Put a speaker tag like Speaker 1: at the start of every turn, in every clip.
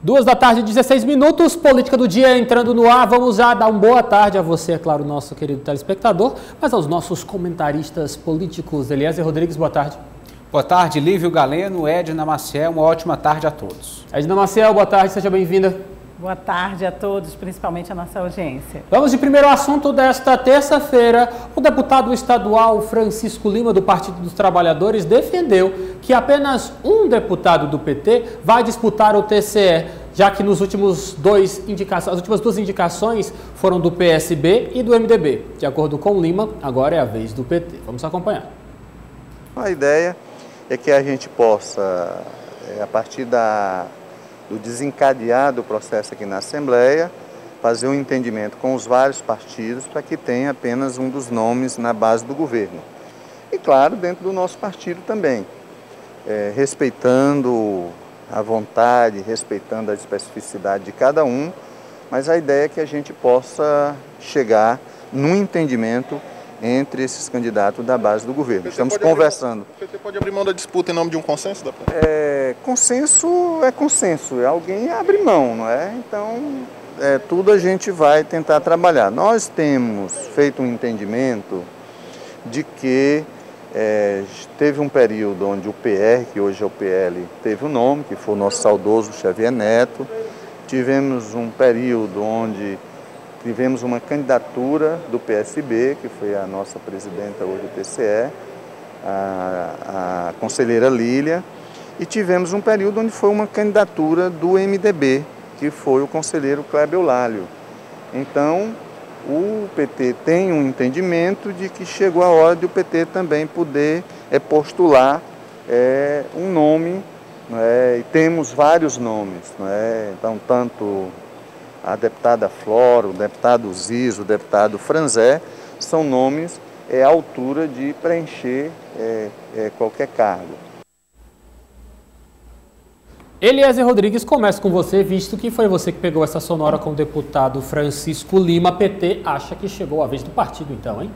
Speaker 1: 2h16, política do dia entrando no ar. Vamos já dar uma boa tarde a você, é claro, nosso querido telespectador, mas aos nossos comentaristas políticos. Eliezer Rodrigues, boa tarde.
Speaker 2: Boa tarde, Lívio Galeno, Edna Maciel, uma ótima tarde a todos.
Speaker 1: Edna Maciel, boa tarde, seja bem-vinda.
Speaker 3: Boa tarde a todos, principalmente a nossa audiência.
Speaker 1: Vamos de primeiro assunto desta terça-feira. O deputado estadual Francisco Lima, do Partido dos Trabalhadores, defendeu que apenas um deputado do PT vai disputar o TCE, já que as últimas duas indicações foram do PSB e do MDB. De acordo com Lima, agora é a vez do PT. Vamos acompanhar.
Speaker 4: A ideia é que a gente possa, a partir do desencadear do processo aqui na Assembleia, fazer um entendimento com os vários partidos para que tenha apenas um dos nomes na base do governo. E, claro, dentro do nosso partido também, respeitando a vontade, respeitando a especificidade de cada um, mas a ideia é que a gente possa chegar num entendimento entre esses candidatos da base do governo. Estamos conversando.
Speaker 5: O PT pode abrir mão da disputa em nome de um consenso?
Speaker 4: Consenso é consenso, alguém abre mão, não é? Então, tudo a gente vai tentar trabalhar. Nós temos feito um entendimento de que teve um período onde o PR, que hoje é o PL, teve o nome, que foi o nosso saudoso Xavier Neto. Tivemos um período onde tivemos uma candidatura do PSB, que foi a nossa presidenta hoje do TCE, a conselheira Lília, e tivemos um período onde foi uma candidatura do MDB, que foi o conselheiro Kleber Eulálio. Então, o PT tem um entendimento de que chegou a hora de o PT também poder postular um nome, e temos vários nomes, então tanto a deputada Flora, o deputado Zizo, o deputado Franzé, são nomes à altura de preencher qualquer cargo.
Speaker 1: Eliezer Rodrigues, começa com você, visto que foi você que pegou essa sonora com o deputado Francisco Lima. PT acha que chegou a vez do partido, então, hein?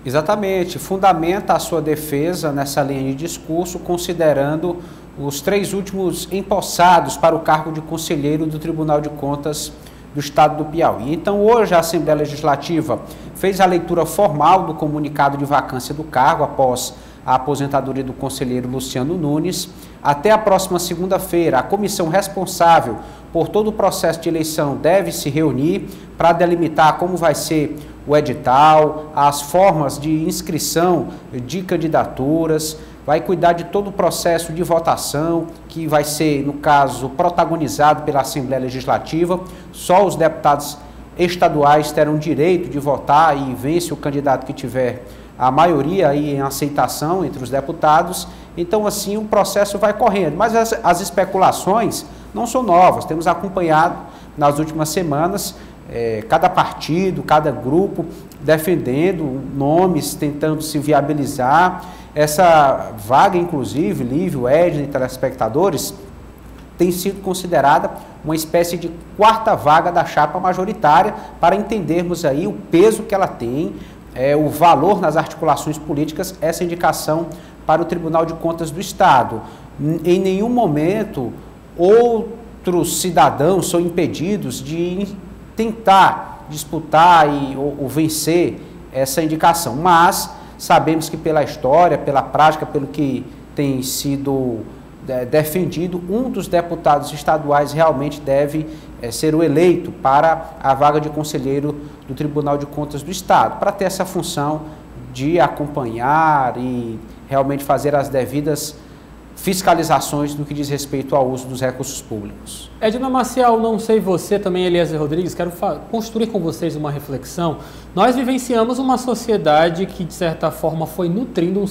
Speaker 2: Exatamente, fundamenta a sua defesa nessa linha de discurso, considerando os 3 últimos empossados para o cargo de conselheiro do Tribunal de Contas do Estado do Piauí. Então, hoje a Assembleia Legislativa fez a leitura formal do comunicado de vacância do cargo após a aposentadoria do conselheiro Luciano Nunes. Até a próxima segunda-feira, a comissão responsável por todo o processo de eleição deve se reunir para delimitar como vai ser o edital, as formas de inscrição de candidaturas, vai cuidar de todo o processo de votação, que vai ser, no caso, protagonizado pela Assembleia Legislativa. Só os deputados estaduais terão direito de votar e vence o candidato que tiver a maioria aí em aceitação entre os deputados. Então, assim, o processo vai correndo. Mas as especulações não são novas. Temos acompanhado nas últimas semanas cada partido, cada grupo defendendo nomes, tentando se viabilizar. Essa vaga, inclusive, Lívio, Edna e telespectadores, tem sido considerada uma espécie de 4ª vaga da chapa majoritária, para entendermos aí o peso que ela tem, o valor nas articulações políticas, essa indicação para o Tribunal de Contas do Estado. Em nenhum momento outros cidadãos são impedidos de tentar disputar ou vencer essa indicação, mas sabemos que pela história, pela prática, pelo que tem sido defendido, um dos deputados estaduais realmente deve ser o eleito para a vaga de conselheiro do Tribunal de Contas do Estado, para ter essa função de acompanhar e realmente fazer as devidas fiscalizações no que diz respeito ao uso dos recursos públicos.
Speaker 1: Edna Maciel, não sei você também, Eliezer Rodrigues, quero construir com vocês uma reflexão. Nós vivenciamos uma sociedade que, de certa forma, foi nutrindo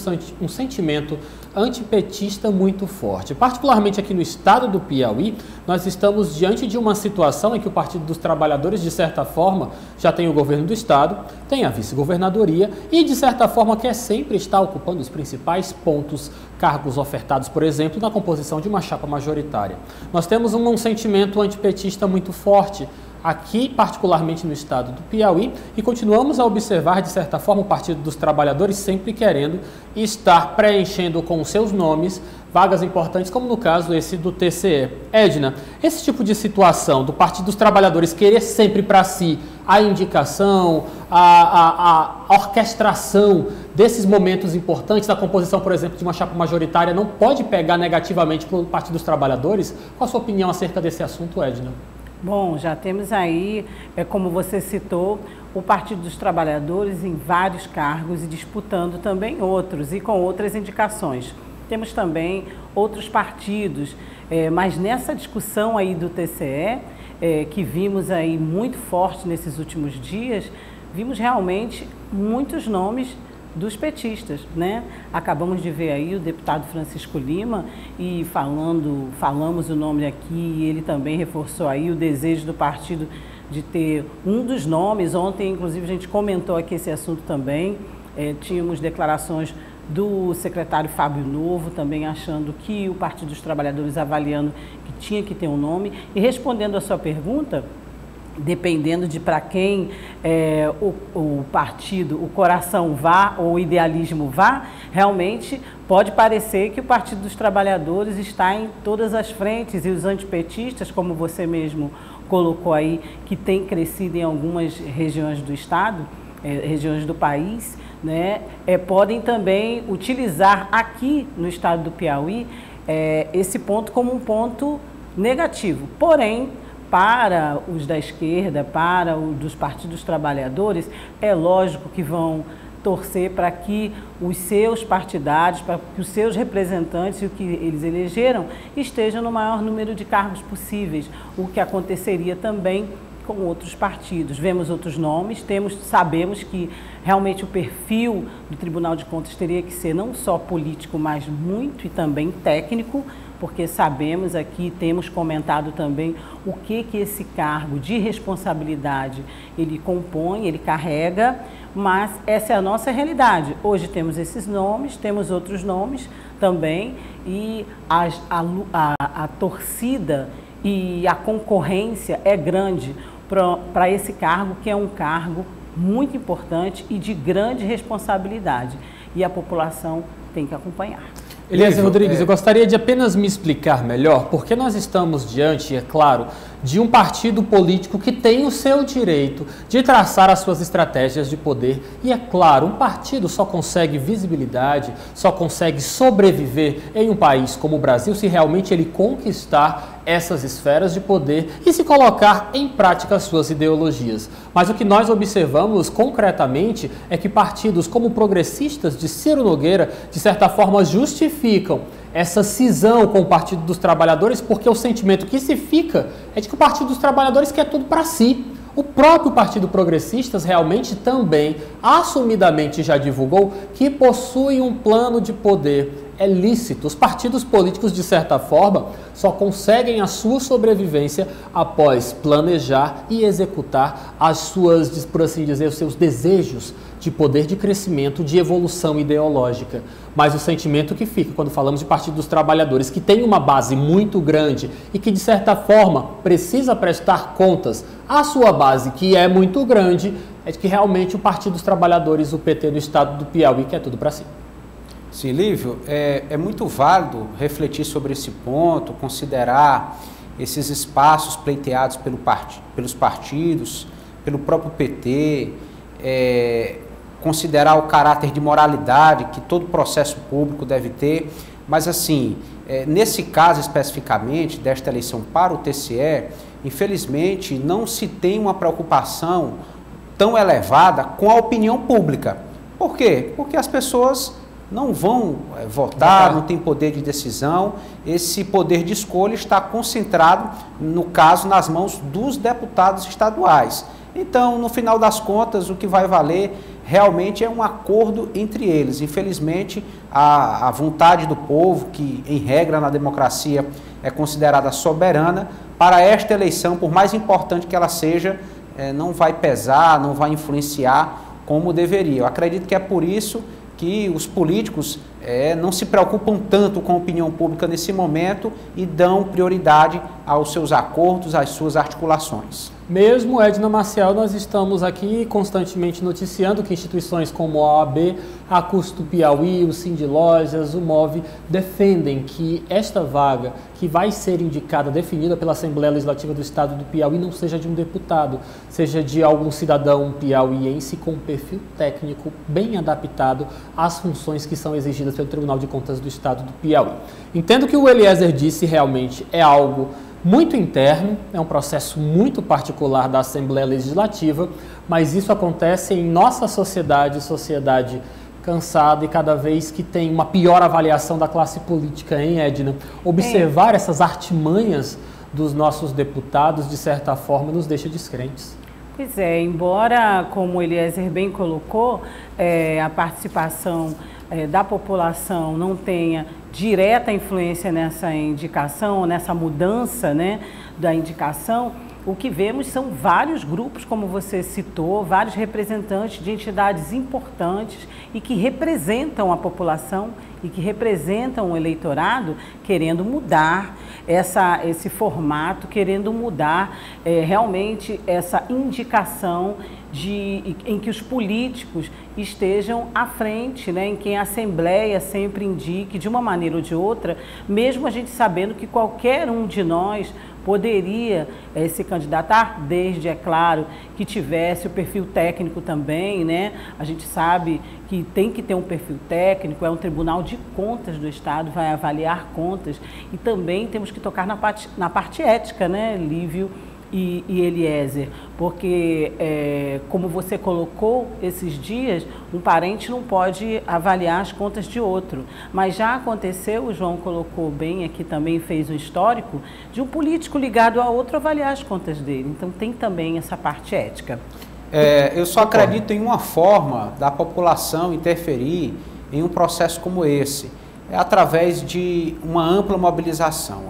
Speaker 1: um sentimento antipetista muito forte. Particularmente aqui no estado do Piauí, nós estamos diante de uma situação em que o Partido dos Trabalhadores, de certa forma, já tem o governo do estado, tem a vice-governadoria e, de certa forma, quer sempre estar ocupando os principais pontos, cargos ofertados, por exemplo, na composição de uma chapa majoritária. Nós temos um sentimento antipetista muito forte. aqui particularmente no estado do Piauí, e continuamos a observar, de certa forma, o Partido dos Trabalhadores sempre querendo estar preenchendo com seus nomes vagas importantes, como no caso esse do TCE. Edna, esse tipo de situação do Partido dos Trabalhadores querer sempre para si a indicação, a orquestração desses momentos importantes, da composição, por exemplo, de uma chapa majoritária, não pode pegar negativamente para o Partido dos Trabalhadores? Qual a sua opinião acerca desse assunto, Edna?
Speaker 3: Bom, já temos aí, como você citou, o Partido dos Trabalhadores em vários cargos e disputando também outros e com outras indicações. Temos também outros partidos, mas nessa discussão aí do TCE, que vimos aí muito forte nesses últimos dias, vimos realmente muitos nomes dos petistas, né? Acabamos de ver aí o deputado Francisco Lima e falamos o nome aqui, e ele também reforçou aí o desejo do partido de ter um dos nomes. Ontem, inclusive, a gente comentou aqui esse assunto também, tínhamos declarações do secretário Fábio Novo, também achando que o Partido dos Trabalhadores avaliando que tinha que ter um nome. E respondendo a sua pergunta, dependendo de para quem o partido, o coração vá ou o idealismo vá, realmente pode parecer que o Partido dos Trabalhadores está em todas as frentes, e os antipetistas, como você mesmo colocou aí, que tem crescido em algumas regiões do estado, regiões do país, né, podem também utilizar aqui no estado do Piauí esse ponto como um ponto negativo. Porém, para os da esquerda, para os dos partidos trabalhadores, é lógico que vão torcer para que os seus partidários, para que os seus representantes e o que eles elegeram estejam no maior número de cargos possíveis, o que aconteceria também com outros partidos. Vemos outros nomes, sabemos que realmente o perfil do Tribunal de Contas teria que ser não só político, mas muito e também técnico, porque sabemos aqui, temos comentado também o que esse cargo de responsabilidade ele compõe, ele carrega, mas essa é a nossa realidade. Hoje temos esses nomes, temos outros nomes também, e a torcida e a concorrência é grande para esse cargo, que é um cargo muito importante e de grande responsabilidade, e a população tem que acompanhar.
Speaker 1: Eliezer Rodrigues, eu gostaria de apenas me explicar melhor, porque nós estamos diante, é claro, de um partido político que tem o seu direito de traçar as suas estratégias de poder. E é claro, um partido só consegue visibilidade, só consegue sobreviver em um país como o Brasil se realmente ele conquistar essas esferas de poder e se colocar em prática as suas ideologias. Mas o que nós observamos concretamente é que partidos como progressistas de Ciro Nogueira, de certa forma, justificam essa cisão com o Partido dos Trabalhadores, porque o sentimento que se fica é de que o Partido dos Trabalhadores quer tudo para si. O próprio Partido Progressistas realmente também, assumidamente, já divulgou que possui um plano de poder. É lícito. Os partidos políticos, de certa forma, só conseguem a sua sobrevivência após planejar e executar as suas, por assim dizer, os seus desejos de poder, de crescimento, de evolução ideológica. Mas o sentimento que fica quando falamos de Partido dos Trabalhadores, que tem uma base muito grande e que, de certa forma, precisa prestar contas à sua base, que é muito grande, é de que realmente o Partido dos Trabalhadores, o PT do estado do Piauí, quer tudo para si.
Speaker 2: Sim, Lívio, é muito válido refletir sobre esse ponto, considerar esses espaços pleiteados pelos partidos, pelo próprio PT, considerar o caráter de moralidade que todo processo público deve ter, mas assim, nesse caso especificamente desta eleição para o TCE, infelizmente não se tem uma preocupação tão elevada com a opinião pública. Por quê? Porque as pessoas não vão votar, não tem poder de decisão, esse poder de escolha está concentrado, no caso, nas mãos dos deputados estaduais. Então, no final das contas, o que vai valer realmente é um acordo entre eles. Infelizmente, a vontade do povo, que em regra na democracia é considerada soberana, para esta eleição, por mais importante que ela seja, não vai pesar, não vai influenciar como deveria. Eu acredito que é por isso que os políticos não se preocupam tanto com a opinião pública nesse momento e dão prioridade aos seus acordos, às suas articulações.
Speaker 1: Mesmo, Edna Marcial, nós estamos aqui constantemente noticiando que instituições como a OAB, a Custo Piauí, o Sindilojas, o MOVE, defendem que esta vaga, que vai ser indicada, definida pela Assembleia Legislativa do Estado do Piauí, não seja de um deputado, seja de algum cidadão piauiense com um perfil técnico bem adaptado às funções que são exigidas pelo Tribunal de Contas do Estado do Piauí. Entendo que o Eliezer disse realmente é algo muito interno, é um processo muito particular da Assembleia Legislativa, mas isso acontece em nossa sociedade cansada e cada vez que tem uma pior avaliação da classe política, hein, Edna? Observar essas artimanhas dos nossos deputados, de certa forma, nos deixa descrentes.
Speaker 3: Pois é, embora, como o Eliezer bem colocou, a participação da população não tenha direta influência nessa indicação, nessa mudança, né, da indicação, o que vemos são vários grupos, como você citou, vários representantes de entidades importantes e que representam a população e que representam o eleitorado, querendo mudar esse formato, querendo mudar realmente essa indicação em que os políticos estejam à frente, né, em que a Assembleia sempre indique, de uma maneira ou de outra, mesmo a gente sabendo que qualquer um de nós poderia se candidatar, desde, é claro, que tivesse o perfil técnico também, né? A gente sabe que tem que ter um perfil técnico, é um Tribunal de Contas do Estado, vai avaliar contas, e também temos que tocar na parte ética, né, Lívio e Eliezer, porque, como você colocou esses dias, um parente não pode avaliar as contas de outro, mas já aconteceu, o João colocou bem aqui também, fez um histórico, de um político ligado a outro avaliar as contas dele, então tem também essa parte ética.
Speaker 2: Eu só acredito em uma forma da população interferir em um processo como esse, através de uma ampla mobilização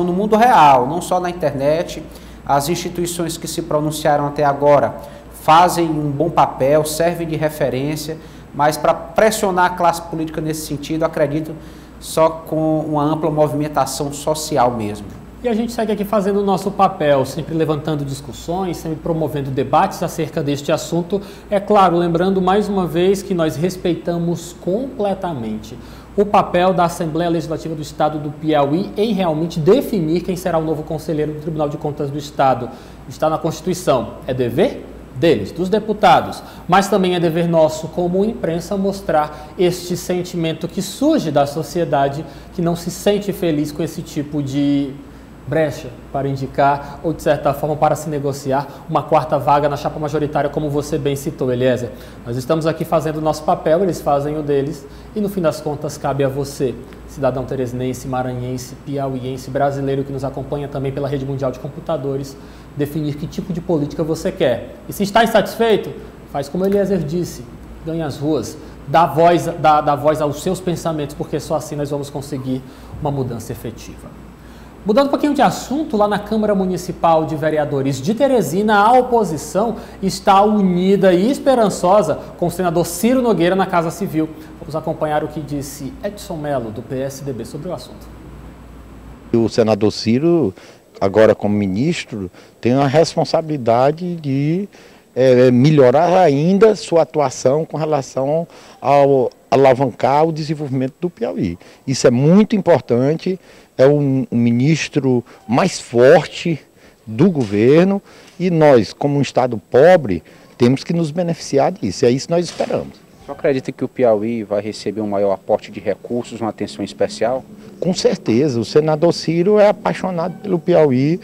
Speaker 2: no mundo real, não só na internet. As instituições que se pronunciaram até agora fazem um bom papel, servem de referência, mas para pressionar a classe política nesse sentido, acredito só com uma ampla movimentação social mesmo.
Speaker 1: E a gente segue aqui fazendo o nosso papel, sempre levantando discussões, sempre promovendo debates acerca deste assunto. É claro, lembrando mais uma vez que nós respeitamos completamente o papel da Assembleia Legislativa do Estado do Piauí em realmente definir quem será o novo conselheiro do Tribunal de Contas do Estado. Está na Constituição. É dever deles, dos deputados, mas também é dever nosso como imprensa mostrar este sentimento que surge da sociedade que não se sente feliz com esse tipo de brecha para indicar ou, de certa forma, para se negociar uma quarta vaga na chapa majoritária, como você bem citou, Eliezer. Nós estamos aqui fazendo o nosso papel, eles fazem o deles e, no fim das contas, cabe a você, cidadão teresinense, maranhense, piauiense, brasileiro que nos acompanha também pela Rede Mundial de Computadores, definir que tipo de política você quer. E se está insatisfeito, faz como Eliezer disse, ganha as ruas, dá voz aos seus pensamentos, porque só assim nós vamos conseguir uma mudança efetiva. Mudando um pouquinho de assunto, lá na Câmara Municipal de Vereadores de Teresina, a oposição está unida e esperançosa com o senador Ciro Nogueira na Casa Civil. Vamos acompanhar o que disse Edson Mello, do PSDB, sobre o assunto.
Speaker 6: O senador Ciro, agora como ministro, tem a responsabilidade de melhorar ainda sua atuação com relação ao alavancar o desenvolvimento do Piauí. Isso é muito importante. É um ministro mais forte do governo e nós, como um estado pobre, temos que nos beneficiar disso. É isso que nós esperamos.
Speaker 2: O senhor acredita que o Piauí vai receber um maior aporte de recursos, uma atenção especial?
Speaker 6: Com certeza. O senador Ciro é apaixonado pelo Piauí,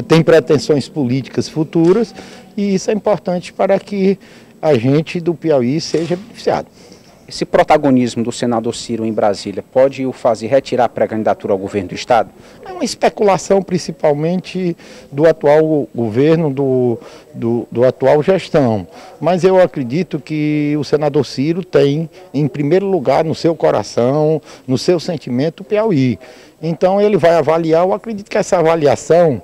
Speaker 6: tem pretensões políticas futuras e isso é importante para que a gente do Piauí seja beneficiado.
Speaker 2: Esse protagonismo do senador Ciro em Brasília pode o fazer retirar a pré-candidatura ao governo do Estado?
Speaker 6: É uma especulação principalmente do atual governo, do atual gestão. Mas eu acredito que o senador Ciro tem, em primeiro lugar, no seu coração, no seu sentimento, o Piauí. Então ele vai avaliar, eu acredito que essa avaliação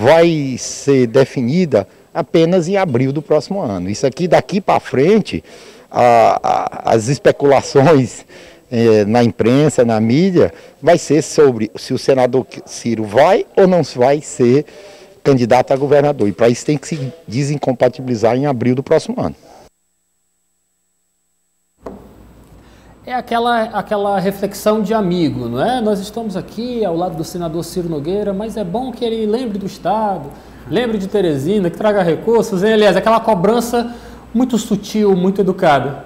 Speaker 6: vai ser definida apenas em abril do próximo ano. Isso aqui, daqui para frente, as especulações na imprensa, na mídia, vai ser sobre se o senador Ciro vai ou não vai ser candidato a governador. E para isso tem que se desincompatibilizar em abril do próximo ano.
Speaker 1: É aquela reflexão de amigo, não é? Nós estamos aqui ao lado do senador Ciro Nogueira, mas é bom que ele lembre do Estado, lembre de Teresina, que traga recursos, hein? Aliás, aquela cobrança muito sutil, muito educada.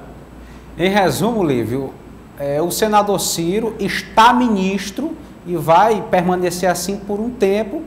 Speaker 2: Em resumo, Lívio, o senador Ciro está ministro e vai permanecer assim por um tempo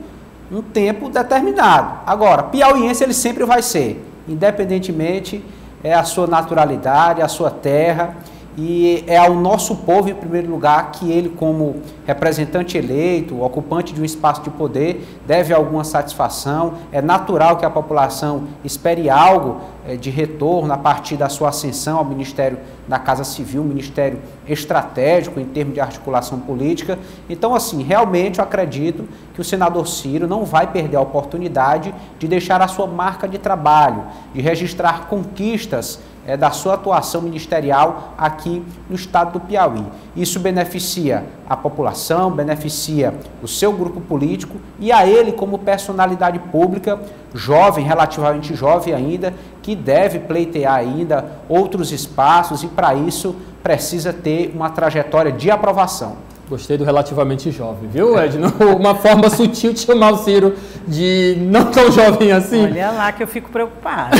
Speaker 2: determinado. Agora, piauiense ele sempre vai ser, independentemente a sua naturalidade, a sua terra. E é ao nosso povo, em primeiro lugar, que ele, como representante eleito, ocupante de um espaço de poder, deve alguma satisfação. É natural que a população espere algo de retorno a partir da sua ascensão ao Ministério da Casa Civil, um ministério estratégico em termos de articulação política. Então, assim, realmente eu acredito que o senador Ciro não vai perder a oportunidade de deixar a sua marca de trabalho, de registrar conquistas da sua atuação ministerial aqui no estado do Piauí. Isso beneficia a população, beneficia o seu grupo político e a ele como personalidade pública, jovem, relativamente jovem ainda, que deve pleitear ainda outros espaços e para isso precisa ter uma trajetória de aprovação.
Speaker 1: Gostei do relativamente jovem, viu, Edna? Uma forma sutil de chamar o Ciro de não tão jovem assim.
Speaker 3: Olha lá que eu fico preocupada.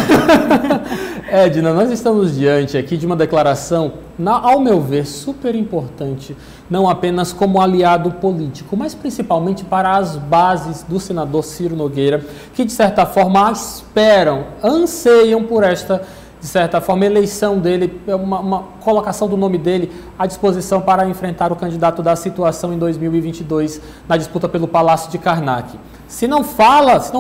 Speaker 1: Edna, nós estamos diante aqui de uma declaração, ao meu ver, super importante, não apenas como aliado político, mas principalmente para as bases do senador Ciro Nogueira, que de certa forma esperam, anseiam por esta, de certa forma, eleição dele, uma colocação do nome dele à disposição para enfrentar o candidato da situação em 2022 na disputa pelo Palácio de Karnak. Se não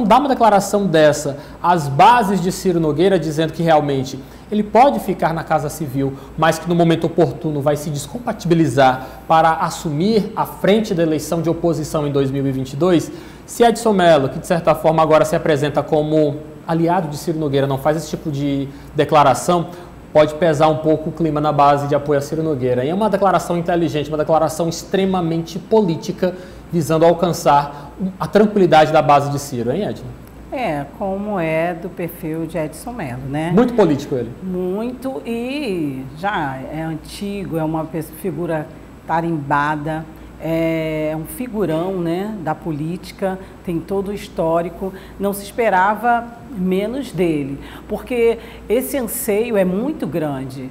Speaker 1: dá uma declaração dessa às bases de Ciro Nogueira dizendo que realmente ele pode ficar na Casa Civil, mas que no momento oportuno vai se descompatibilizar para assumir a frente da eleição de oposição em 2022, se Edson Mello, que de certa forma agora se apresenta como aliado de Ciro Nogueira, não faz esse tipo de declaração, pode pesar um pouco o clima na base de apoio a Ciro Nogueira. E é uma declaração inteligente, uma declaração extremamente política, visando alcançar a tranquilidade da base de Ciro, hein, Edna?
Speaker 3: Como é do perfil de Edson Mello, né?
Speaker 1: Muito político ele.
Speaker 3: Muito, e já é antigo, é uma figura tarimbada, é um figurão, né, da política, tem todo o histórico, não se esperava menos dele, porque esse anseio é muito grande.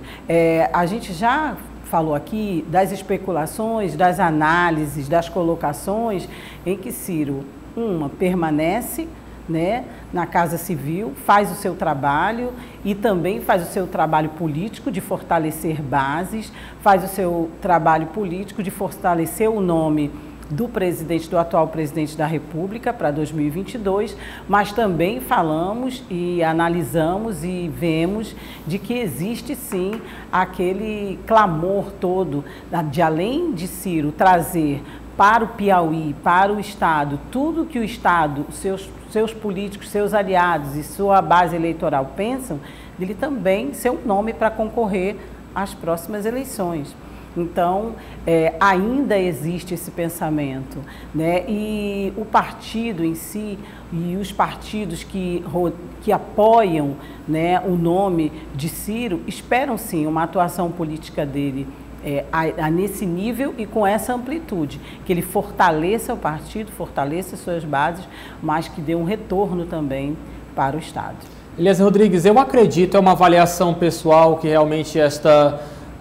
Speaker 3: A gente já falou aqui das especulações, das análises, das colocações em que Ciro, permanece, né, na Casa Civil, faz o seu trabalho e também faz o seu trabalho político de fortalecer bases, faz o seu trabalho político de fortalecer o nome do atual presidente da República para 2022, mas também falamos e analisamos e vemos de que existe sim aquele clamor todo de, além de Ciro trazer para o Piauí, para o Estado, tudo que o Estado, seus políticos, seus aliados e sua base eleitoral pensam, dele também ser um nome para concorrer às próximas eleições. Então, ainda existe esse pensamento, né? E o partido em si e os partidos que apoiam, né, o nome de Ciro esperam sim uma atuação política dele nesse nível e com essa amplitude, que ele fortaleça o partido, fortaleça suas bases, mas que dê um retorno também para o Estado.
Speaker 1: Eliezer Rodrigues, eu acredito, é uma avaliação pessoal que realmente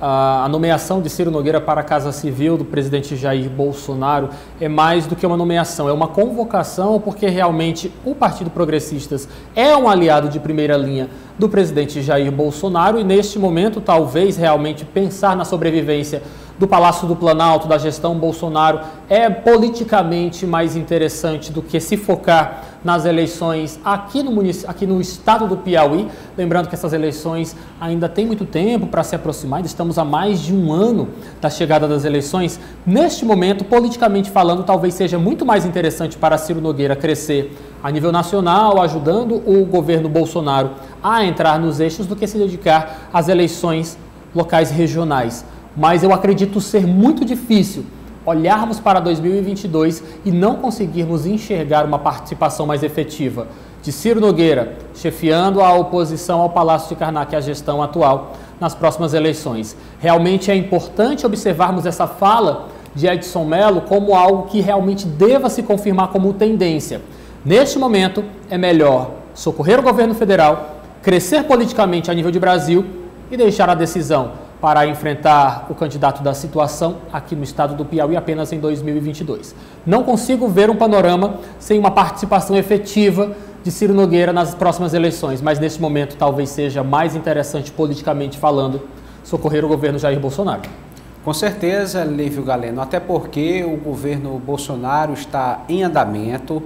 Speaker 1: a nomeação de Ciro Nogueira para a Casa Civil do presidente Jair Bolsonaro é mais do que uma nomeação, é uma convocação, porque realmente o Partido Progressistas é um aliado de primeira linha do presidente Jair Bolsonaro e neste momento talvez realmente pensar na sobrevivência do Palácio do Planalto, da gestão Bolsonaro, é politicamente mais interessante do que se focar nas eleições aqui no estado do Piauí. Lembrando que essas eleições ainda tem muito tempo para se aproximar, ainda estamos a mais de um ano da chegada das eleições. Neste momento, politicamente falando, talvez seja muito mais interessante para Ciro Nogueira crescer a nível nacional, ajudando o governo Bolsonaro a entrar nos eixos, do que se dedicar às eleições locais regionais. Mas eu acredito ser muito difícil olharmos para 2022 e não conseguirmos enxergar uma participação mais efetiva de Ciro Nogueira, chefiando a oposição ao Palácio de Karnak e à gestão atual nas próximas eleições. Realmente é importante observarmos essa fala de Edson Mello como algo que realmente deva se confirmar como tendência. Neste momento, é melhor socorrer o governo federal, crescer politicamente a nível de Brasil e deixar a decisão para enfrentar o candidato da situação aqui no estado do Piauí apenas em 2022. Não consigo ver um panorama sem uma participação efetiva de Ciro Nogueira nas próximas eleições, mas neste momento talvez seja mais interessante politicamente falando socorrer o governo Jair Bolsonaro.
Speaker 2: Com certeza, Lívio Galeno, até porque o governo Bolsonaro está em andamento.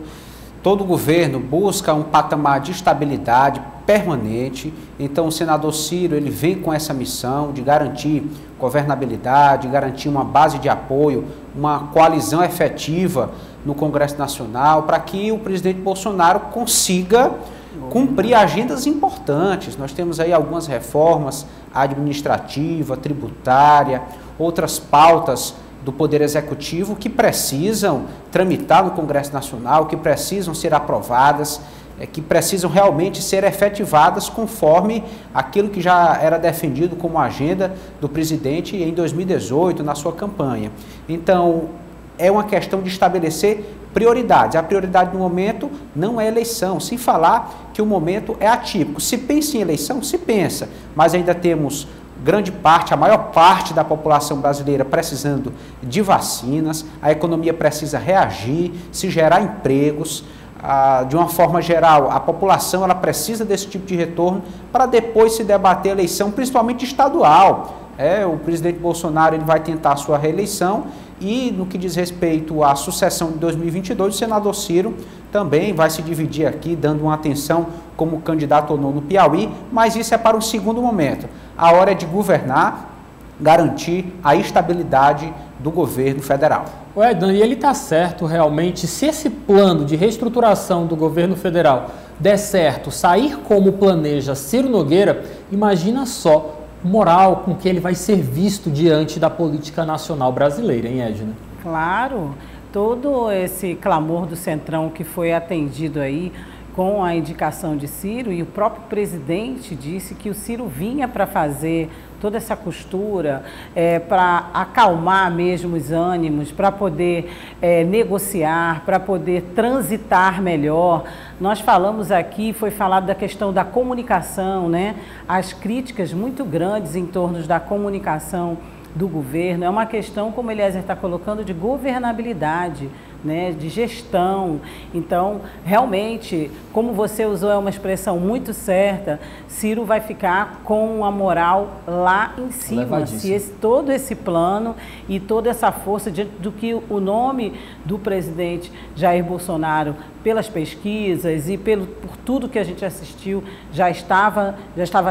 Speaker 2: Todo governo busca um patamar de estabilidade permanente, então o senador Ciro ele vem com essa missão de garantir governabilidade, garantir uma base de apoio, uma coalizão efetiva no Congresso Nacional, para que o presidente Bolsonaro consiga cumprir agendas importantes. Nós temos aí algumas reformas administrativa, tributária, outras pautas do Poder Executivo que precisam tramitar no Congresso Nacional, que precisam ser aprovadas, que precisam realmente ser efetivadas conforme aquilo que já era defendido como agenda do presidente em 2018, na sua campanha. Então, é uma questão de estabelecer prioridades. A prioridade no momento não é eleição, sem falar que o momento é atípico. Se pensa em eleição, se pensa, mas ainda temos grande parte, a maior parte da população brasileira precisando de vacinas, a economia precisa reagir, se gerar empregos. De uma forma geral, a população ela precisa desse tipo de retorno para depois se debater a eleição, principalmente estadual. O presidente Bolsonaro ele vai tentar a sua reeleição e, no que diz respeito à sucessão de 2022, o senador Ciro também vai se dividir aqui, dando uma atenção como candidato ou não no Piauí, mas isso é para um segundo momento. A hora é de governar, garantir a estabilidade do governo federal.
Speaker 1: Edna, e ele está certo realmente, se esse plano de reestruturação do governo federal der certo, sair como planeja Ciro Nogueira, imagina só o moral com que ele vai ser visto diante da política nacional brasileira, hein, Edna?
Speaker 3: Claro, todo esse clamor do Centrão que foi atendido aí com a indicação de Ciro, e o próprio presidente disse que o Ciro vinha para fazer toda essa costura, para acalmar mesmo os ânimos, para poder negociar, para poder transitar melhor. Nós falamos aqui, foi falado da questão da comunicação, né? As críticas muito grandes em torno da comunicação do governo, é uma questão, como Eliezer está colocando, de governabilidade, né, de gestão. Então, realmente, como você usou, é uma expressão muito certa, Ciro vai ficar com a moral lá em cima. Se todo esse plano e toda essa força, diante do que o nome do presidente Jair Bolsonaro, pelas pesquisas e por tudo que a gente assistiu, já estava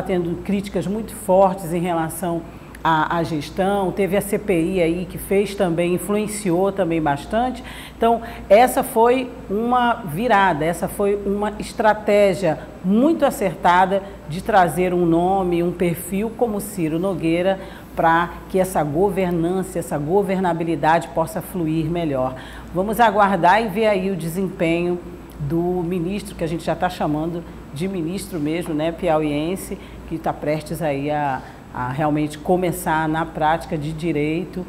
Speaker 3: tendo críticas muito fortes em relação a gestão, teve a CPI aí que fez também, influenciou também bastante. Então, essa foi uma virada, essa foi uma estratégia muito acertada de trazer um nome, um perfil como Ciro Nogueira para que essa governança, essa governabilidade possa fluir melhor. Vamos aguardar e ver aí o desempenho do ministro, que a gente já está chamando de ministro mesmo, né, piauiense, que está prestes aí a realmente começar na prática de direito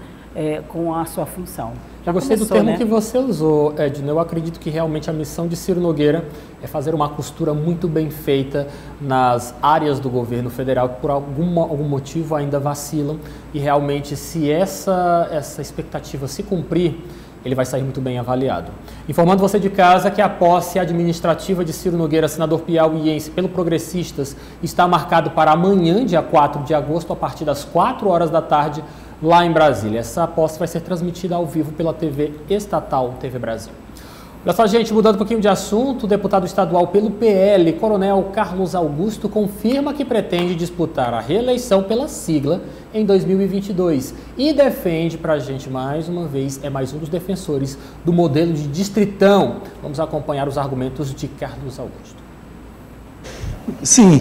Speaker 3: com a sua função.
Speaker 1: Já gostei do termo, né, que você usou, Edna. Eu acredito que realmente a missão de Ciro Nogueira é fazer uma costura muito bem feita nas áreas do governo federal que por algum motivo ainda vacilam, e realmente se essa expectativa se cumprir, ele vai sair muito bem avaliado. Informando você de casa que a posse administrativa de Ciro Nogueira, senador piauiense pelo Progressistas, está marcado para amanhã, dia 4 de agosto, a partir das 4 horas da tarde, lá em Brasília. Essa posse vai ser transmitida ao vivo pela TV estatal, TV Brasil. Olha só, gente, mudando um pouquinho de assunto, o deputado estadual pelo PL, Coronel Carlos Augusto, confirma que pretende disputar a reeleição pela sigla em 2022 e defende para a gente, mais uma vez, é mais um dos defensores do modelo de distritão. Vamos acompanhar os argumentos de Carlos Augusto.
Speaker 7: Sim,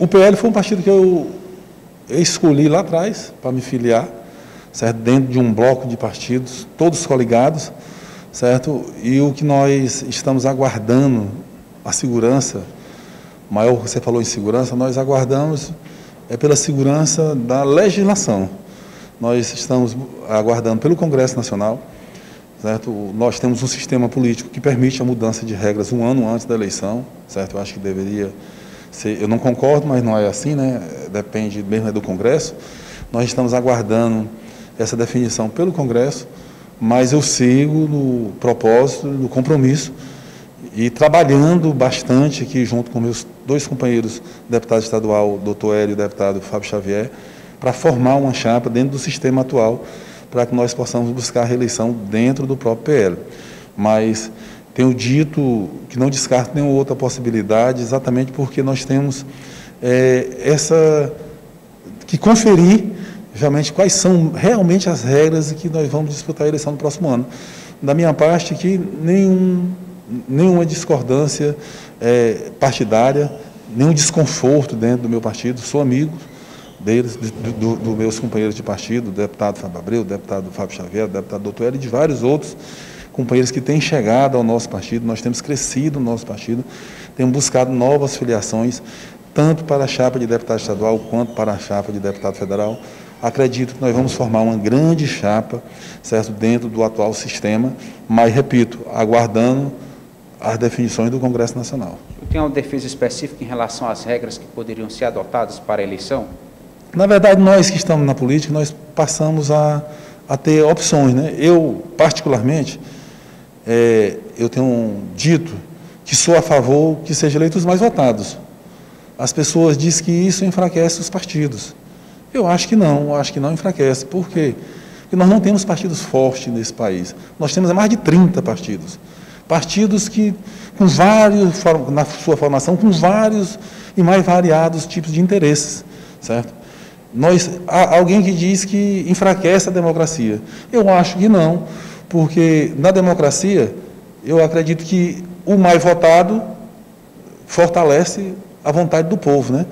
Speaker 7: o PL foi um partido que eu escolhi lá atrás para me filiar. certo? Dentro de um bloco de partidos, todos coligados, certo? E o que nós estamos aguardando, a segurança, maior que você falou em segurança, nós aguardamos pela segurança da legislação. Nós estamos aguardando pelo Congresso Nacional, certo? Nós temos um sistema político que permite a mudança de regras um ano antes da eleição, certo? Eu acho que deveria ser, eu não concordo, mas não é assim, né? Depende mesmo do Congresso. Nós estamos aguardando essa definição pelo Congresso, mas eu sigo no propósito, no compromisso e trabalhando bastante aqui junto com meus dois companheiros, deputado estadual, doutor Hélio e o deputado Fábio Xavier, para formar uma chapa dentro do sistema atual, para que nós possamos buscar a reeleição dentro do próprio PL. Mas tenho dito que não descarto nenhuma outra possibilidade, exatamente porque nós temos que conferir realmente quais são realmente as regras que nós vamos disputar a eleição no próximo ano. Da minha parte aqui, nenhuma discordância partidária, nenhum desconforto dentro do meu partido, sou amigo deles, dos meus companheiros de partido, o deputado Fábio Abreu, o deputado Fábio Xavier, o deputado doutor Hélio e de vários outros companheiros que têm chegado ao nosso partido. Nós temos crescido no nosso partido, temos buscado novas filiações, tanto para a chapa de deputado estadual quanto para a chapa de deputado federal. Acredito que nós vamos formar uma grande chapa, certo, dentro do atual sistema, mas, repito, aguardando as definições do Congresso Nacional.
Speaker 2: Tem uma defesa específica em relação às regras que poderiam ser adotadas para a eleição?
Speaker 7: Na verdade, nós que estamos na política, nós passamos a ter opções, né? Eu, particularmente, eu tenho dito que sou a favor que sejam eleitos os mais votados. As pessoas dizem que isso enfraquece os partidos. Eu acho que não enfraquece. Por quê? Porque nós não temos partidos fortes nesse país. Nós temos mais de 30 partidos. Partidos que, com vários, na sua formação, com vários e mais variados tipos de interesses, certo? Há alguém que diz que enfraquece a democracia. Eu acho que não, porque na democracia, eu acredito que o mais votado fortalece a vontade do povo, né?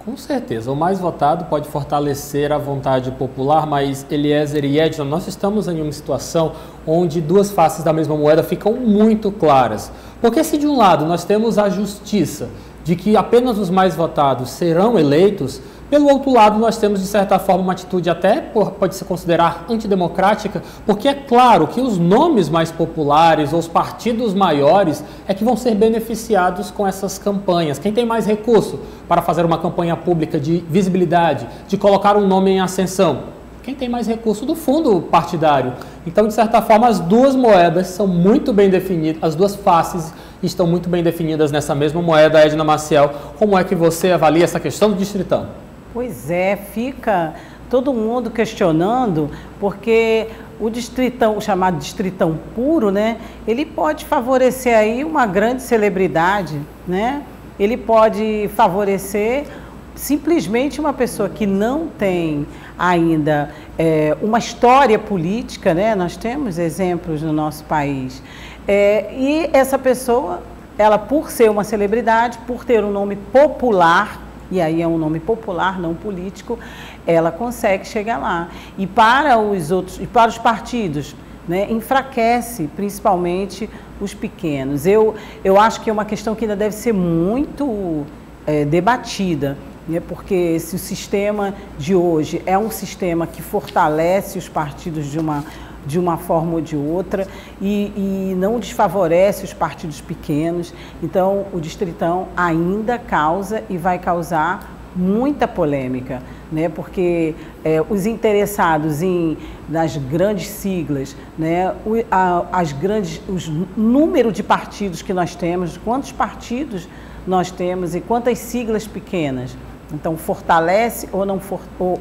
Speaker 1: Com certeza, o mais votado pode fortalecer a vontade popular, mas Eliezer e Edna, nós estamos em uma situação onde duas faces da mesma moeda ficam muito claras. Porque se de um lado nós temos a justiça de que apenas os mais votados serão eleitos, pelo outro lado nós temos de certa forma uma atitude até pode se considerar antidemocrática, porque é claro que os nomes mais populares ou os partidos maiores é que vão ser beneficiados com essas campanhas. Quem tem mais recurso para fazer uma campanha pública de visibilidade, de colocar um nome em ascensão? Quem tem mais recurso do fundo partidário. Então, de certa forma, as duas moedas são muito bem definidas, as duas faces estão muito bem definidas nessa mesma moeda. Edna Maciel, como é que você avalia essa questão do distritão?
Speaker 3: Pois é, fica todo mundo questionando, porque o distritão, o chamado distritão puro, né, ele pode favorecer aí uma grande celebridade, né? Ele pode favorecer simplesmente uma pessoa que não tem ainda uma história política, né? Nós temos exemplos no nosso país. E essa pessoa, ela por ser uma celebridade, por ter um nome popular, e aí é um nome popular, não político, ela consegue chegar lá. E para os outros, e para os partidos, né, enfraquece principalmente os pequenos. Eu acho que é uma questão que ainda deve ser muito debatida, né, porque se o sistema de hoje é um sistema que fortalece os partidos de uma forma ou de outra e não desfavorece os partidos pequenos, então o distritão ainda causa e vai causar muita polêmica, né? Porque os interessados nas grandes siglas, né? O número de partidos que nós temos, quantos partidos nós temos e quantas siglas pequenas. Então, fortalece ou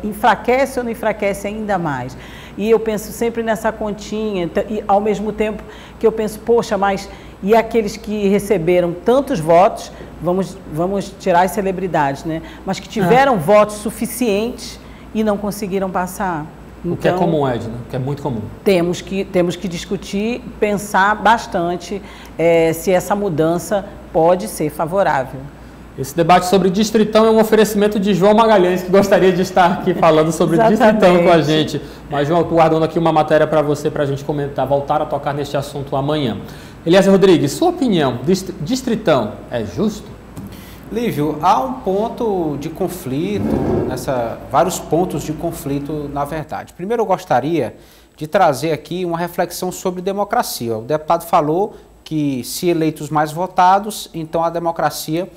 Speaker 3: enfraquece ou não enfraquece ainda mais. E eu penso sempre nessa continha, e ao mesmo tempo que eu penso, poxa, mas e aqueles que receberam tantos votos, vamos tirar as celebridades, né? Mas que tiveram votos suficientes e não conseguiram passar. Então,
Speaker 1: o que é comum, Edna, o que é muito comum.
Speaker 3: Temos que discutir, pensar bastante se essa mudança pode ser favorável.
Speaker 1: Esse debate sobre Distritão é um oferecimento de João Magalhães, que gostaria de estar aqui falando sobre Distritão com a gente. Mas, João, estou guardando aqui uma matéria para você, para a gente comentar, voltar a tocar neste assunto amanhã. Eliezer Rodrigues, sua opinião, Distritão é justo?
Speaker 2: Lívio, há um ponto de conflito, vários pontos de conflito, na verdade. Primeiro, eu gostaria de trazer aqui uma reflexão sobre democracia. O deputado falou que, se eleitos mais votados, então a democracia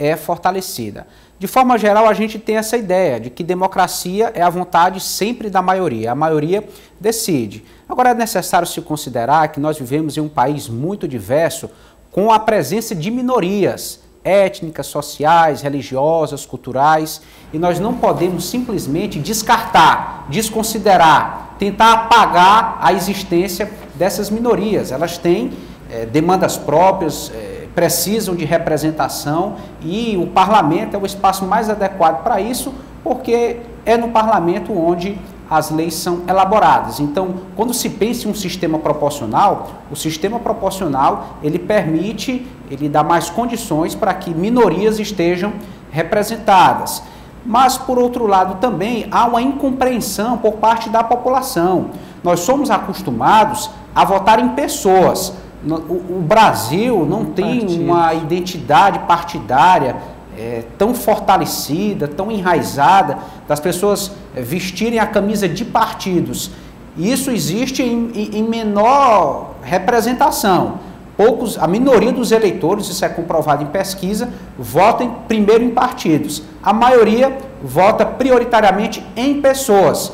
Speaker 2: é fortalecida. De forma geral, a gente tem essa ideia de que democracia é a vontade sempre da maioria. A maioria decide. Agora, é necessário se considerar que nós vivemos em um país muito diverso, com a presença de minorias étnicas, sociais, religiosas, culturais, e nós não podemos simplesmente descartar, desconsiderar, tentar apagar a existência dessas minorias. Elas têm demandas próprias, precisam de representação, e o parlamento é o espaço mais adequado para isso, porque é no parlamento onde as leis são elaboradas. Então, quando se pensa em um sistema proporcional, o sistema proporcional, ele dá mais condições para que minorias estejam representadas. Mas, por outro lado, também há uma incompreensão por parte da população. Nós somos acostumados a votar em pessoas. O Brasil não tem uma identidade partidária tão fortalecida, tão enraizada, das pessoas vestirem a camisa de partidos. E isso existe em menor representação. A minoria dos eleitores, isso é comprovado em pesquisa, votam primeiro em partidos. A maioria vota prioritariamente em pessoas.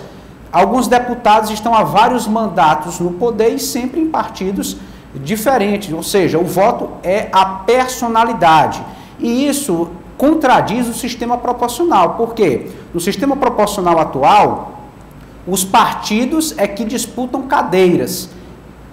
Speaker 2: Alguns deputados estão há vários mandatos no poder e sempre em partidos diferentes, ou seja, o voto é a personalidade. E isso contradiz o sistema proporcional. Por quê? No sistema proporcional atual, os partidos é que disputam cadeiras.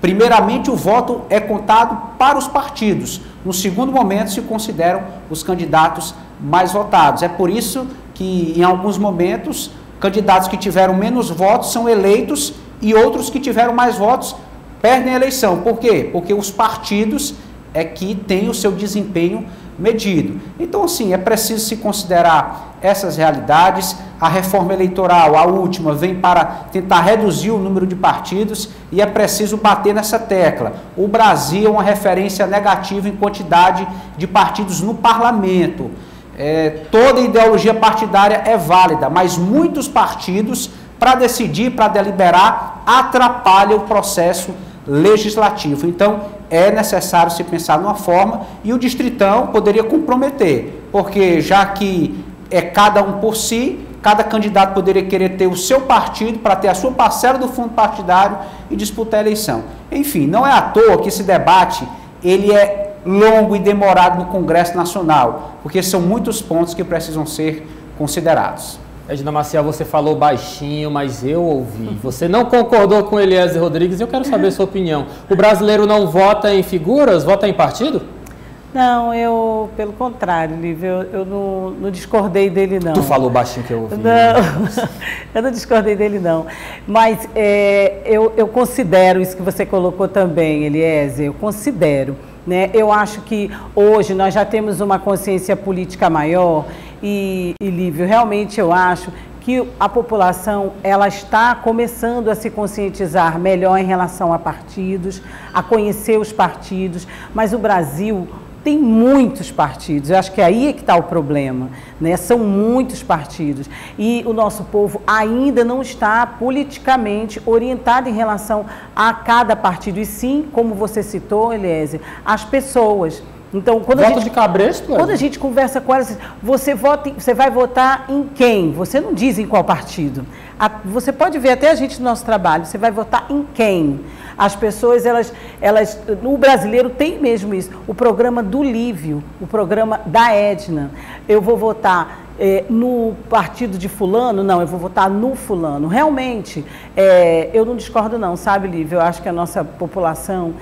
Speaker 2: Primeiramente, o voto é contado para os partidos. No segundo momento, se consideram os candidatos mais votados. É por isso que, em alguns momentos, candidatos que tiveram menos votos são eleitos e outros que tiveram mais votos perdem a eleição. Por quê? Porque os partidos é que têm o seu desempenho medido. Então, assim, é preciso se considerar essas realidades. A reforma eleitoral, a última, vem para tentar reduzir o número de partidos e é preciso bater nessa tecla. O Brasil é uma referência negativa em quantidade de partidos no parlamento. Toda ideologia partidária é válida, mas muitos partidos, para decidir, para deliberar, atrapalham o processo legislativo. Então, é necessário se pensar numa forma, e o Distritão poderia comprometer, porque já que é cada um por si, cada candidato poderia querer ter o seu partido para ter a sua parcela do fundo partidário e disputar a eleição. Enfim, não é à toa que esse debate ele é longo e demorado no Congresso Nacional, porque são muitos pontos que precisam ser considerados.
Speaker 1: Edna Maciel, você falou baixinho, mas eu ouvi. Você não concordou com Eliezer Rodrigues, eu quero saber a sua opinião. O brasileiro não vota em figuras, vota em partido?
Speaker 3: Não, pelo contrário, Lívia, eu não discordei dele, não.
Speaker 1: Tu falou baixinho que eu ouvi.
Speaker 3: Não, eu não discordei dele, não. Mas eu considero isso que você colocou também, Eliezer, eu considero. Né? Eu acho que hoje nós já temos uma consciência política maior e Lívio, realmente eu acho que a população ela está começando a se conscientizar melhor em relação a partidos, a conhecer os partidos, mas o Brasil tem muitos partidos, eu acho que aí é que está o problema, né? São muitos partidos e o nosso povo ainda não está politicamente orientado em relação a cada partido, e sim, como você citou, Eliezer, as pessoas. Então, quando a gente conversa com elas, você vai votar em quem? Você não diz em qual partido. Você pode ver até a gente no nosso trabalho, você vai votar em quem? As pessoas, o brasileiro tem mesmo isso. O programa do Lívio, o programa da Edna, eu vou votar no partido de fulano? Não, eu vou votar no fulano. Realmente, eu não discordo não, sabe, Lívio? Eu acho que a nossa população,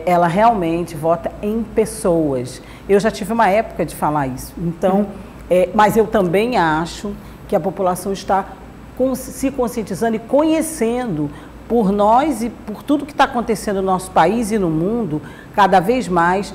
Speaker 3: ela realmente vota em pessoas. Eu já tive uma época de falar isso. Então, mas eu também acho que a população está se conscientizando e conhecendo por nós e por tudo que está acontecendo no nosso país e no mundo, cada vez mais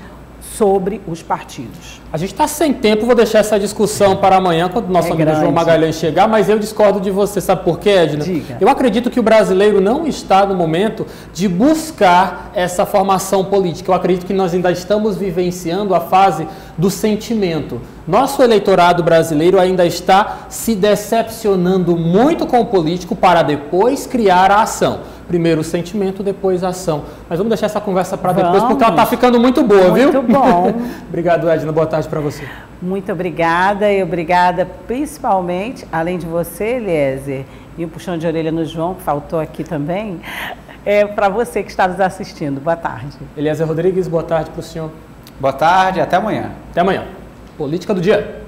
Speaker 3: sobre os partidos.
Speaker 1: A gente está sem tempo, vou deixar essa discussão para amanhã, quando o nosso amigo
Speaker 3: grande.
Speaker 1: João Magalhães chegar, mas eu discordo de você, sabe por quê, Edna?
Speaker 3: Diga.
Speaker 1: Eu acredito que o brasileiro não está no momento de buscar essa formação política. Eu acredito que nós ainda estamos vivenciando a fase do sentimento. Nosso eleitorado brasileiro ainda está se decepcionando muito com o político para depois criar a ação. Primeiro o sentimento, depois a ação. Mas vamos deixar essa conversa para depois, porque ela está ficando muito boa, viu?
Speaker 3: Muito bom.
Speaker 1: Obrigado, Edna. Boa tarde para você.
Speaker 3: Muito obrigada e obrigada principalmente, além de você, Eliezer, e um puxão de orelha no João, que faltou aqui também, para você que está nos assistindo. Boa tarde.
Speaker 1: Eliezer Rodrigues, boa tarde para o senhor.
Speaker 2: Boa tarde, até amanhã.
Speaker 1: Até amanhã. Política do Dia.